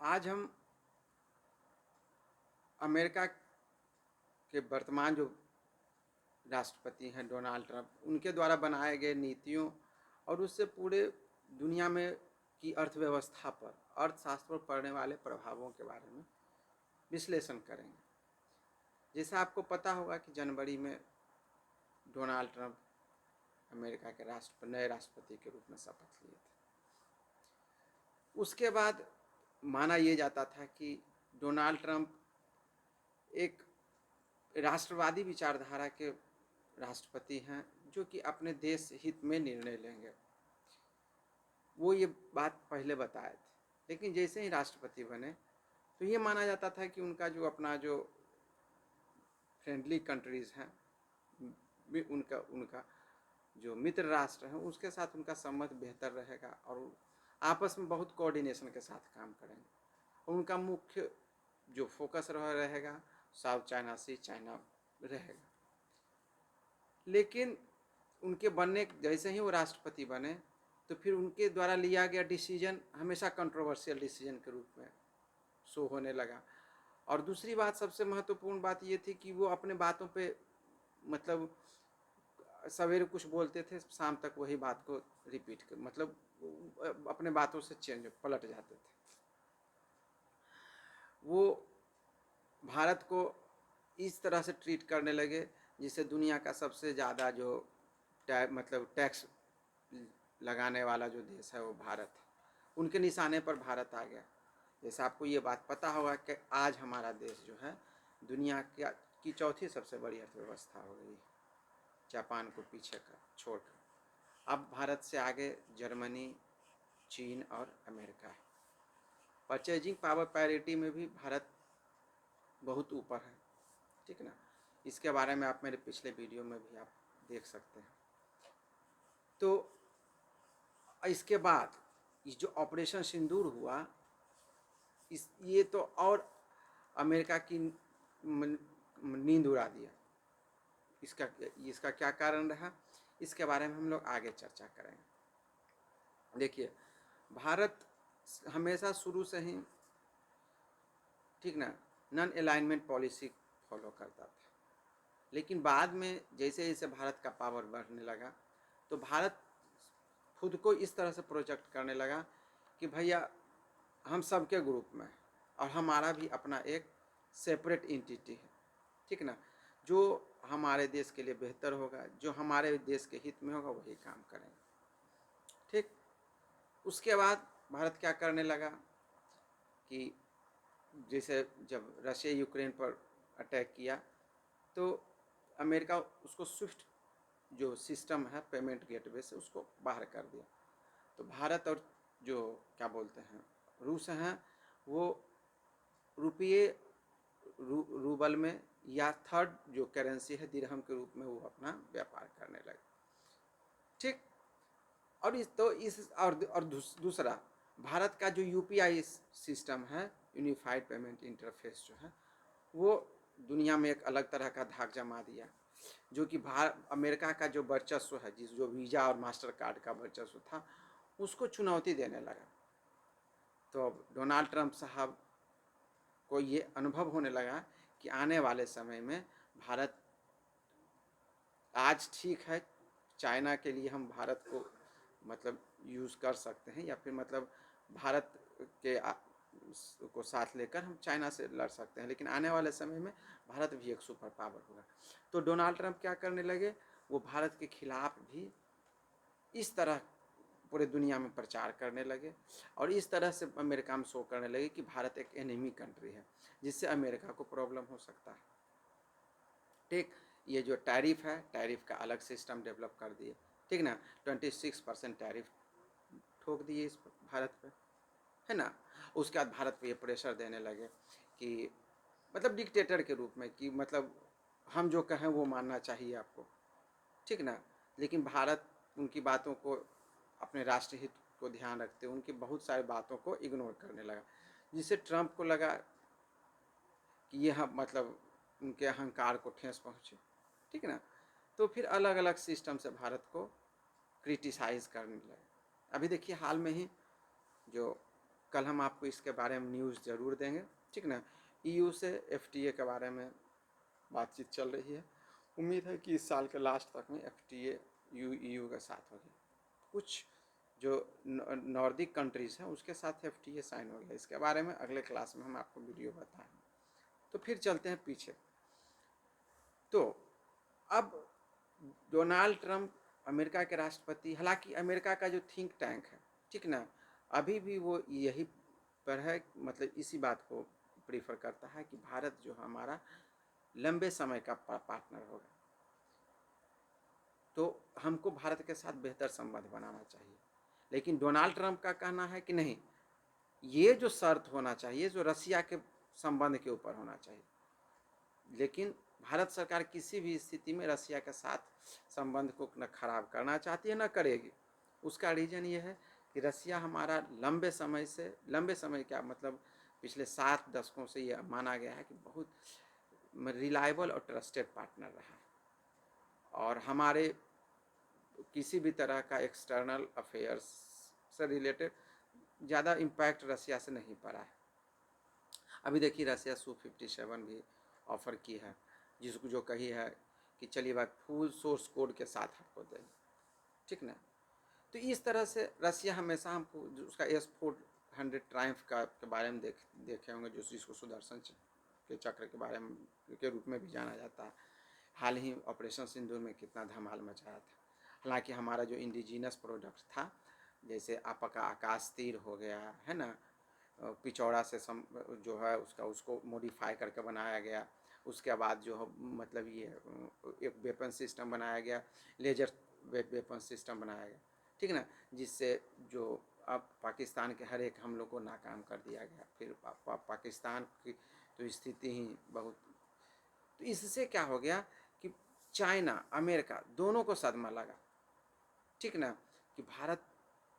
आज हम अमेरिका के वर्तमान जो राष्ट्रपति हैं डोनाल्ड ट्रंप, उनके द्वारा बनाए गए नीतियों और उससे पूरे दुनिया में की अर्थव्यवस्था पर, अर्थशास्त्र पर पड़ने वाले प्रभावों के बारे में विश्लेषण करेंगे। जैसा आपको पता होगा कि जनवरी में डोनाल्ड ट्रंप अमेरिका के नए राष्ट्रपति के रूप में शपथ लिए थे। उसके बाद माना यह जाता था कि डोनाल्ड ट्रंप एक राष्ट्रवादी विचारधारा के राष्ट्रपति हैं जो कि अपने देश हित में निर्णय लेंगे। वो ये बात पहले बताए थे, लेकिन जैसे ही राष्ट्रपति बने तो ये माना जाता था कि उनका जो अपना जो फ्रेंडली कंट्रीज़ हैं, उनका उनका जो मित्र राष्ट्र हैं, उसके साथ उनका संबंध बेहतर रहेगा और आपस में बहुत कोऑर्डिनेशन के साथ काम करेंगे। और उनका मुख्य जो फोकस रहेगा साउथ चाइना सी, चाइना रहेगा। लेकिन उनके बनने जैसे ही वो राष्ट्रपति बने तो फिर उनके द्वारा लिया गया डिसीजन हमेशा कंट्रोवर्शियल डिसीजन के रूप में शो होने लगा। और दूसरी बात, सबसे महत्वपूर्ण बात ये थी कि वो अपने बातों पे मतलब सवेरे कुछ बोलते थे, शाम तक वही बात को रिपीट कर मतलब अपने बातों से चेंज पलट जाते थे। वो भारत को इस तरह से ट्रीट करने लगे जिससे दुनिया का सबसे ज़्यादा जो मतलब टैक्स लगाने वाला जो देश है वो भारत है। उनके निशाने पर भारत आ गया। जैसे आपको ये बात पता होगा कि आज हमारा देश जो है दुनिया की चौथी सबसे बड़ी अर्थव्यवस्था हो गई है, जापान को पीछे कर छोड़कर। अब भारत से आगे जर्मनी, चीन और अमेरिका है। परचेजिंग पावर पैरिटी में भी भारत बहुत ऊपर है, ठीक ना। इसके बारे में आप मेरे पिछले वीडियो में भी आप देख सकते हैं। तो इसके बाद इस जो ऑपरेशन सिंदूर हुआ, ये तो और अमेरिका की नींद उड़ा दिया। इसका क्या कारण रहा, इसके बारे में हम लोग आगे चर्चा करेंगे। देखिए, भारत हमेशा शुरू से ही, ठीक ना, नॉन अलाइनमेंट पॉलिसी फॉलो करता था। लेकिन बाद में जैसे जैसे भारत का पावर बढ़ने लगा तो भारत खुद को इस तरह से प्रोजेक्ट करने लगा कि भैया हम सबके ग्रुप में हैं और हमारा भी अपना एक सेपरेट एंटिटी है, ठीक ना। जो हमारे देश के लिए बेहतर होगा, जो हमारे देश के हित में होगा, वही काम करेंगे, ठीक। उसके बाद भारत क्या करने लगा कि जैसे जब रशिया यूक्रेन पर अटैक किया तो अमेरिका उसको स्विफ्ट जो सिस्टम है पेमेंट गेटवे से उसको बाहर कर दिया। तो भारत और जो क्या बोलते हैं रूस हैं, वो रुपये रूबल में या थर्ड जो करेंसी है दिरहम के रूप में वो अपना व्यापार करने लगे, ठीक। और दूसरा, भारत का जो यूपीआई सिस्टम है, यूनिफाइड पेमेंट इंटरफेस जो है, वो दुनिया में एक अलग तरह का धाक जमा दिया, जो कि अमेरिका का जो वर्चस्व है, जो वीज़ा और मास्टर कार्ड का वर्चस्व था, उसको चुनौती देने लगा। तो अब डोनाल्ड ट्रंप साहब को ये अनुभव होने लगा कि आने वाले समय में भारत, आज ठीक है चाइना के लिए हम भारत को मतलब यूज़ कर सकते हैं, या फिर मतलब भारत के को साथ लेकर हम चाइना से लड़ सकते हैं, लेकिन आने वाले समय में भारत भी एक सुपर पावर होगा। तो डोनाल्ड ट्रंप क्या करने लगे, वो भारत के खिलाफ भी इस तरह पूरे दुनिया में प्रचार करने लगे और इस तरह से अमेरिका में शो करने लगे कि भारत एक एनिमी कंट्री है जिससे अमेरिका को प्रॉब्लम हो सकता है, ठीक। ये जो टैरिफ है, टैरिफ का अलग सिस्टम डेवलप कर दिए, ठीक ना। 26% टैरिफ ठोक दिए इस भारत पे, है ना। उसके बाद भारत पे ये प्रेशर देने लगे कि मतलब डिक्टेटर के रूप में कि मतलब हम जो कहें वो मानना चाहिए आपको, ठीक ना। लेकिन भारत उनकी बातों को, अपने राष्ट्रहित को ध्यान रखते हुए उनकी बहुत सारी बातों को इग्नोर करने लगा, जिससे ट्रंप को लगा कि यह मतलब उनके अहंकार को ठेस पहुँचे, ठीक ना। तो फिर अलग अलग सिस्टम से भारत को क्रिटिसाइज़ करने लगे। अभी देखिए हाल में ही जो कल हम आपको इसके बारे में न्यूज़ ज़रूर देंगे, ठीक ना। ईयू से एफटीए के बारे में बातचीत चल रही है। उम्मीद है कि इस साल के लास्ट तक में एफटीए ईयू के साथ होगी। कुछ जो नॉर्दिक कंट्रीज़ हैं उसके साथ एफटीए साइन हो गया। इसके बारे में अगले क्लास में हम आपको वीडियो बताएंगे। तो फिर चलते हैं पीछे। तो अब डोनाल्ड ट्रंप अमेरिका के राष्ट्रपति, हालांकि अमेरिका का जो थिंक टैंक है, ठीक ना, अभी भी वो यही पर है, मतलब इसी बात को प्रीफर करता है कि भारत जो हमारा लंबे समय का पार्टनर होगा, तो हमको भारत के साथ बेहतर संबंध बनाना चाहिए। लेकिन डोनाल्ड ट्रंप का कहना है कि नहीं, ये जो शर्त होना चाहिए जो रसिया के संबंध के ऊपर होना चाहिए। लेकिन भारत सरकार किसी भी स्थिति में रसिया के साथ संबंध को न खराब करना चाहती है, न करेगी। उसका रीज़न ये है कि रसिया हमारा लंबे समय क्या मतलब पिछले 7 दशकों से ये माना गया है कि बहुत रिलायबल और ट्रस्टेड पार्टनर रहा है, और हमारे किसी भी तरह का एक्सटर्नल अफेयर्स से रिलेटेड ज़्यादा इम्पैक्ट रसिया से नहीं पड़ा है। अभी देखिए रसिया Su-57 भी ऑफ़र की है, जिसको जो कही है कि चलिए भाई फुल सोर्स कोड के साथ आपको देंगे, ठीक ना। तो इस तरह से रसिया हमेशा हमको उसका S-400 ट्रायम्फ के बारे में देखे होंगे, जो जिसको सुदर्शन के चक्र के बारे में के रूप में भी जाना जाता है। हाल ही ऑपरेशन सिंदूर में कितना धमाल मचाया था। हालांकि हमारा जो इंडिजीनस प्रोडक्ट था, जैसे आपका आकाश तीर हो गया है ना, पिचौड़ा से जो है उसको मॉडिफाई करके बनाया गया। उसके बाद जो है मतलब ये एक वेपन सिस्टम बनाया गया, लेजर वेपन सिस्टम बनाया गया, ठीक ना, जिससे जो अब पाकिस्तान के हर एक हमलों को नाकाम कर दिया गया। फिर पाकिस्तान की तो स्थिति ही बहुत, तो इससे क्या हो गया कि चाइना अमेरिका दोनों को सदमा लगा, ठीक ना, कि भारत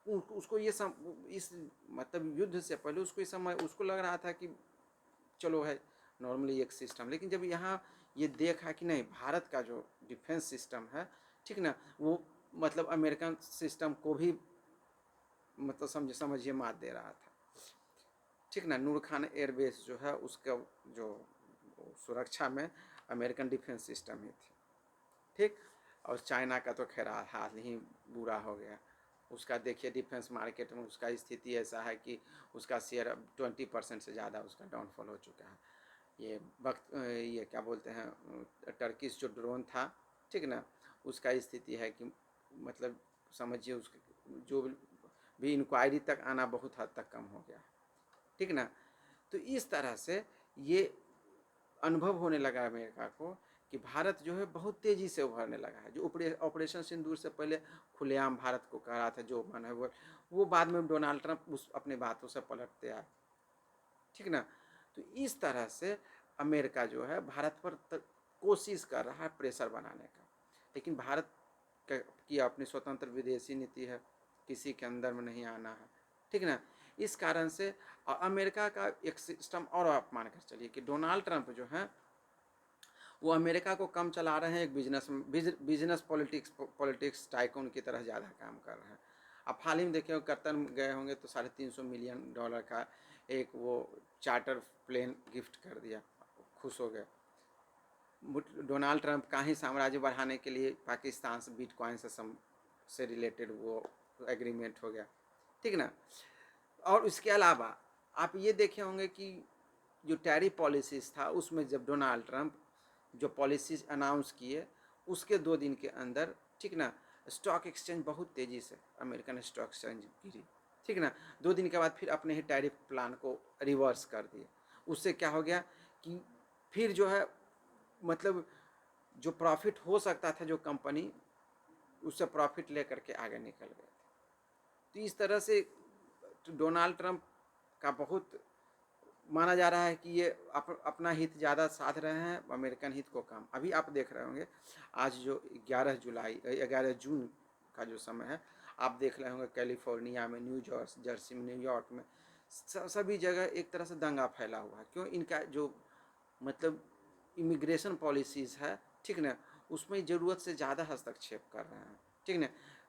उसको ये इस मतलब युद्ध से पहले उसको इस समय उसको लग रहा था कि चलो है नॉर्मली एक सिस्टम, लेकिन जब यहाँ ये देखा कि नहीं भारत का जो डिफेंस सिस्टम है, ठीक ना, वो मतलब अमेरिकन सिस्टम को भी मतलब समझिए मात दे रहा था, ठीक ना। नूर खान एयरबेस जो है उसका जो सुरक्षा में अमेरिकन डिफेंस सिस्टम ही थी, ठीक। और चाइना का तो खैर हाल ही बुरा हो गया। उसका देखिए डिफेंस मार्केट में उसका स्थिति ऐसा है कि उसका शेयर अब 20% से ज़्यादा उसका डाउनफॉल हो चुका है। ये क्या बोलते हैं टर्किश जो ड्रोन था, ठीक ना, उसका स्थिति है कि मतलब समझिए उसके जो भी इंक्वायरी तक आना बहुत हद तक कम हो गया, ठीक ना। तो इस तरह से ये अनुभव होने लगा अमेरिका को कि भारत जो है बहुत तेज़ी से उभरने लगा है। जो ऑपरेशन सिंदूर से पहले खुलेआम भारत को कह रहा था जो मन है वो बाद में डोनाल्ड ट्रंप उस अपने बातों से पलटते आए, ठीक ना। तो इस तरह से अमेरिका जो है भारत पर कोशिश कर रहा है प्रेशर बनाने का, लेकिन भारत की अपनी स्वतंत्र विदेशी नीति है, किसी के अंदर में नहीं आना है, ठीक ना। इस कारण से अमेरिका का एक सिस्टम और आप मान कर चलिए कि डोनाल्ड ट्रंप जो है वो अमेरिका को कम चला रहे हैं, एक बिजनेस पॉलिटिक्स टाइकून की तरह ज़्यादा काम कर रहे हैं। आप हाल ही में देखे कतर गए होंगे तो $350 मिलियन का एक वो चार्टर प्लेन गिफ्ट कर दिया, खुश हो गए। डोनाल्ड ट्रंप का ही साम्राज्य बढ़ाने के लिए पाकिस्तान से बिटकॉइन से रिलेटेड वो एग्रीमेंट हो गया, ठीक ना। और उसके अलावा आप ये देखे होंगे कि जो टैरिफ पॉलिसीज़ था उसमें जब डोनाल्ड ट्रंप जो पॉलिसीज़ अनाउंस किए उसके 2 दिन के अंदर, ठीक ना, स्टॉक एक्सचेंज बहुत तेज़ी से अमेरिकन स्टॉक एक्सचेंज गिरी, ठीक ना। 2 दिन के बाद फिर अपने ही टैरिफ प्लान को रिवर्स कर दिए। उससे क्या हो गया कि फिर जो है मतलब जो प्रॉफिट हो सकता था जो कंपनी, उससे प्रॉफिट लेकर के आगे निकल गए थे। तो इस तरह से डोनाल्ड ट्रंप का बहुत माना जा रहा है कि ये अपना हित ज़्यादा साध रहे हैं, अमेरिकन हित को कम। अभी आप देख रहे होंगे आज जो 11 जून का जो समय है, आप देख रहे होंगे कैलिफोर्निया में, न्यू जर्सी में, न्यूयॉर्क में सभी जगह एक तरह से दंगा फैला हुआ है। क्यों? इनका जो मतलब इमिग्रेशन पॉलिसीज़ है, ठीक ना, उसमें ज़रूरत से ज़्यादा हस्तक्षेप कर रहे हैं, ठीक ना।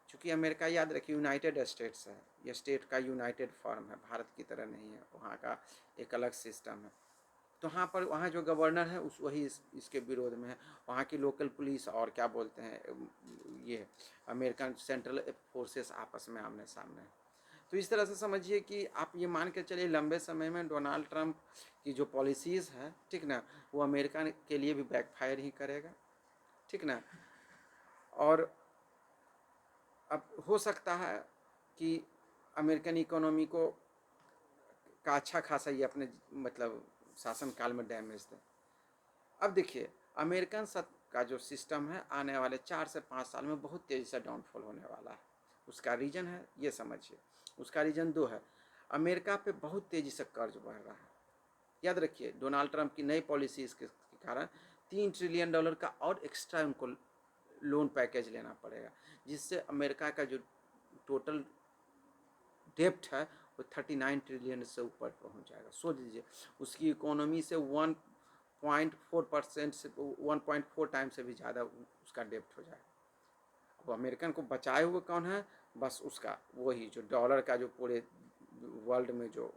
चूँकि अमेरिका याद रखिए यूनाइटेड स्टेट्स है, ये स्टेट का यूनाइटेड फॉर्म है, भारत की तरह नहीं है, वहाँ का एक अलग सिस्टम है। तो वहाँ पर वहाँ जो गवर्नर है उस वही इसके विरोध में है। वहाँ की लोकल पुलिस और क्या बोलते हैं ये अमेरिकन सेंट्रल फोर्सेस आपस में आमने सामने है। तो इस तरह से समझिए कि आप ये मान के चलिए लंबे समय में डोनाल्ड ट्रंप की जो पॉलिसीज़ है, ठीक ना, वो अमेरिका के लिए भी बैकफायर ही करेगा, ठीक ना। और अब हो सकता है कि अमेरिकन इकोनॉमी को का अच्छा खासा ये अपने मतलब शासनकाल में डैमेज दे। अब देखिए अमेरिकन का जो सिस्टम है आने वाले 4 से 5 साल में बहुत तेज़ी से डाउनफॉल होने वाला है। उसका रीज़न है ये समझिए, उसका रीज़न 2 है। अमेरिका पे बहुत तेज़ी से कर्ज बढ़ रहा है। याद रखिए डोनाल्ड ट्रंप की नई पॉलिसीज़ के कारण $3 ट्रिलियन का और एक्स्ट्रा उनको लोन पैकेज लेना पड़ेगा, जिससे अमेरिका का जो टोटल डेप्ट है वो 39 ट्रिलियन से ऊपर पहुंच जाएगा। सोच लीजिए उसकी इकोनॉमी से 1.4% से 1.4 टाइम से भी ज़्यादा उसका डेप्ट हो जाएगा। अब अमेरिकन को बचाए हुए कौन है? बस उसका वही जो डॉलर का जो पूरे वर्ल्ड में जो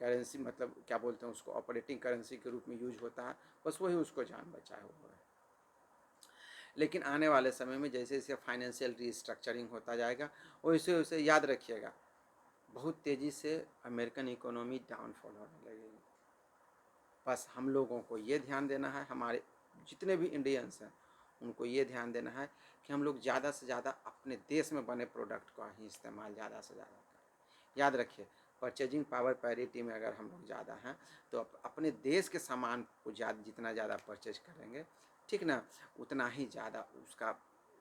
करेंसी मतलब क्या बोलते हैं उसको ऑपरेटिंग करेंसी के रूप में यूज होता है, बस वही उसको जान बचाए हुआ है। लेकिन आने वाले समय में जैसे जैसे फाइनेंशियल रीस्ट्रक्चरिंग होता जाएगा वैसे वैसे याद रखिएगा बहुत तेज़ी से अमेरिकन इकोनॉमी डाउनफॉल होने लगेगी। बस हम लोगों को ये ध्यान देना है, हमारे जितने भी इंडियंस हैं उनको ये ध्यान देना है कि हम लोग ज़्यादा से ज़्यादा अपने देश में बने प्रोडक्ट का ही इस्तेमाल ज़्यादा से ज़्यादा करें। याद रखिए परचेजिंग पावर पैरिटी में अगर हम लोग ज़्यादा हैं तो अपने देश के सामान को जितना ज़्यादा परचेज करेंगे, ठीक ना, उतना ही ज़्यादा उसका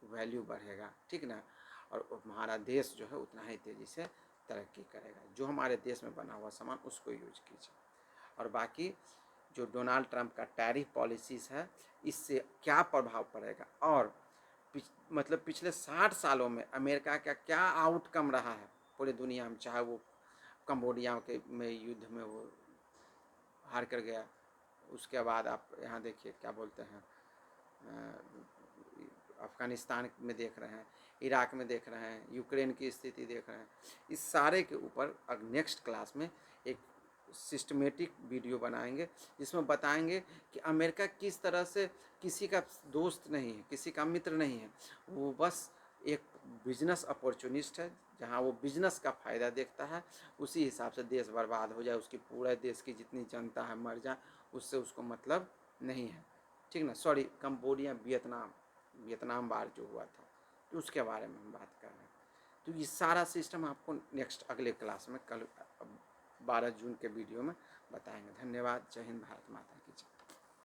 वैल्यू बढ़ेगा, ठीक ना। और हमारा देश जो है उतना ही तेज़ी से तरक्की करेगा। जो हमारे देश में बना हुआ सामान उसको यूज कीजिए। और बाकी जो डोनाल्ड ट्रंप का टैरिफ पॉलिसीज़ है इससे क्या प्रभाव पड़ेगा और मतलब पिछले 60 सालों में अमेरिका का क्या आउटकम रहा है पूरी दुनिया में, चाहे वो कंबोडिया के में युद्ध में वो हार कर गया, उसके बाद आप यहाँ देखिए क्या बोलते हैं अफ़गानिस्तान में देख रहे हैं, इराक में देख रहे हैं, यूक्रेन की स्थिति देख रहे हैं। इस सारे के ऊपर नेक्स्ट क्लास में एक सिस्टमेटिक वीडियो बनाएंगे जिसमें बताएंगे कि अमेरिका किस तरह से किसी का दोस्त नहीं है, किसी का मित्र नहीं है, वो बस एक बिजनेस अपॉर्चुनिस्ट है। जहाँ वो बिजनेस का फ़ायदा देखता है उसी हिसाब से देश बर्बाद हो जाए, उसकी पूरे देश की जितनी जनता है मर जाए, उससे उसको मतलब नहीं है, ठीक ना। सॉरी कंबोडिया वियतनाम वार जो हुआ था तो उसके बारे में हम बात कर रहे हैं। तो ये सारा सिस्टम आपको नेक्स्ट अगले क्लास में कल 12 जून के वीडियो में बताएंगे। धन्यवाद। जय हिंद, भारत माता।